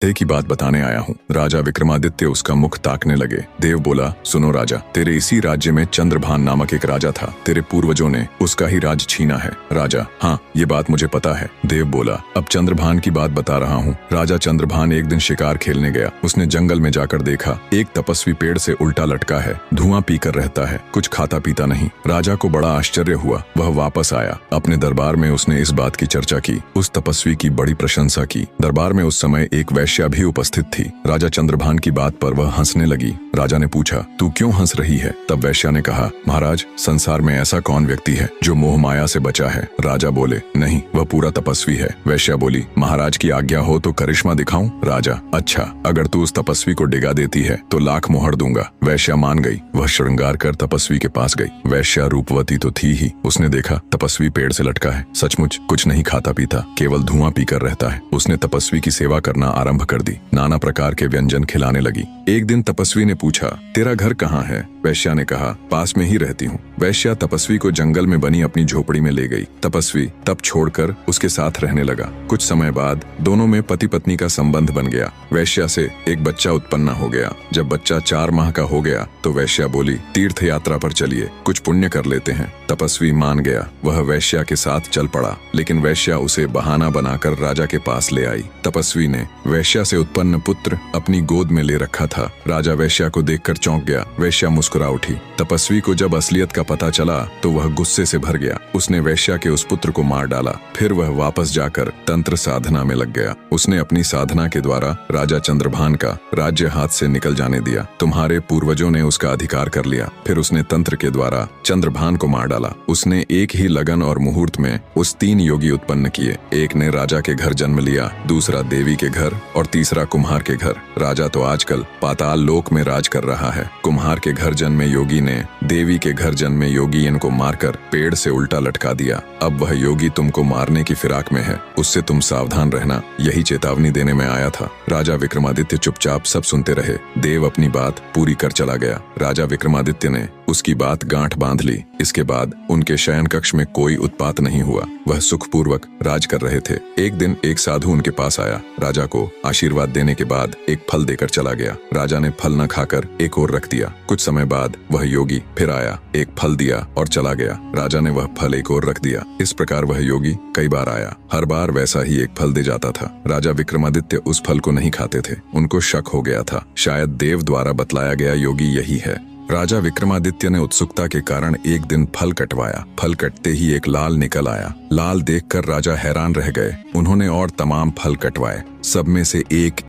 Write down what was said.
देव की बात बताने आया हूँ। राजा विक्रमादित्य उसका मुख ताकने लगे। देव बोला, सुनो राजा, तेरे इसी राज्य में चंद्रभान नामक एक राजा था। तेरे पूर्वजों ने उसका ही राज छीना है। राजा, हाँ, ये बात मुझे पता है। देव बोला, अब चंद्रभान की बात बता रहा हूँ। राजा चंद्रभान एक दिन शिकार खेलने गया। उसने जंगल में जाकर देखा, एक तपस्वी पेड़ से उल्टा लटका है, धुआं पीकर रहता है, कुछ खाता पीता नहीं। राजा को बड़ा आश्चर्य हुआ। वह वापस आया। अपने दरबार में उसने इस बात की चर्चा की, उस तपस्वी की बड़ी प्रशंसा की। दरबार में उस समय एक वैश्या भी उपस्थित थी। राजा चंद्रभान की बात पर वह हंसने लगी। राजा ने पूछा, तू क्यों हंस रही है? तब वैश्या ने कहा, महाराज, संसार में ऐसा कौन व्यक्ति है जो मोह माया से बचा है? राजा बोले, नहीं, वह पूरा तपस्वी है। वैश्या बोली, महाराज की आज्ञा हो तो करिश्मा दिखाऊं? राजा, अच्छा, अगर तू उस तपस्वी को डिगा देती है तो लाख मोहर दूंगा। वैश्या मान गई। वह श्रृंगार कर तपस्वी के पास गई। वैश्या रूपवती तो थी ही। उसने देखा तपस्वी पेड़ से लटका है, सचमुच कुछ नहीं खाता पीता, केवल धुआं पीकर रहता है। उसने तपस्वी की सेवा करना आरंभ कर दी। नाना प्रकार के व्यंजन खिलाने लगी। एक दिन तपस्वी ने पूछा, तेरा घर कहाँ है? वैश्या ने कहा, पास में ही रहती हूँ। वैश्या तपस्वी को जंगल में बनी अपनी झोपड़ी में ले गई। तपस्वी तप छोड़कर उसके साथ रहने लगा। कुछ समय बाद दोनों में पति पत्नी का संबंध बन गया। वैश्या से एक बच्चा उत्पन्न हो गया। जब बच्चा 4 माह का हो गया तो वैश्या बोली, तीर्थ यात्रा पर चलिए, कुछ पुण्य कर लेते हैं। तपस्वी मान गया। वह वैश्या के साथ चल पड़ा, लेकिन वैश्या उसे बहाना बनाकर राजा के पास ले आई। तपस्वी ने वैश्या से उत्पन्न पुत्र अपनी गोद में ले रखा था। राजा वैश्या को देखकर चौंक गया। वैश्या मुस्कुरा उठी। तपस्वी को जब असलियत का पता चला तो वह गुस्से से भर गया। उसने वैश्या के उस पुत्र को मार डाला। फिर वह वापस जाकर तंत्र साधना में लग गया। उसने अपनी साधना के द्वारा राजा चंद्रभान का राज्य हाथ से निकल जाने दिया। तुम्हारे पूर्वजों ने उसका अधिकार कर लिया। फिर उसने तंत्र के द्वारा चंद्रभान को मार डाला। उसने एक ही लगन और मुहूर्त में उस 3 योगी उत्पन्न किए। एक ने राजा के घर जन्म लिया, दूसरा देवी के घर और तीसरा कुम्हार के घर। राजा तो आजकल पाताल लोक में राज कर रहा है। कुम्हार के घर जन्मे योगी ने देवी के घर जन्मे योगी इनको मारकर पेड़ से उल्टा लटका दिया। अब वह योगी तुमको मारने की फिराक में है, उससे तुम सावधान रहना, यही चेतावनी देने में आया था। राजा विक्रमादित्य चुपचाप सब सुनते रहे। देव अपनी बात पूरी कर चला गया। राजा विक्रमादित्य ने उसकी बात गांठ बांध ली। इसके बाद उनके शयन कक्ष में कोई उत्पात नहीं हुआ। वह सुखपूर्वक राज कर रहे थे। एक दिन एक साधु उनके पास आया। राजा को आशीर्वाद देने के बाद एक फल देकर चला गया। राजा ने फल न खाकर एक और रख दिया। कुछ समय बाद वह योगी फिर आया, एक फल दिया और चला गया। राजा ने वह फल एक और रख दिया। इस प्रकार वह योगी कई बार आया। हर बार वैसा ही एक फल दे जाता था। राजा विक्रमादित्य उस फल को नहीं खाते थे। उनको शक हो गया था, शायद देव द्वारा बतलाया गया योगी यही है। राजा विक्रमादित्य ने उत्सुकता के कारण एक दिन फल कटवाया। फल कटते ही एक लाल निकल आया। लाल देखकर राजा हैरान रह गए। उन्होंने और तमाम फल कटवाए। सब में से एक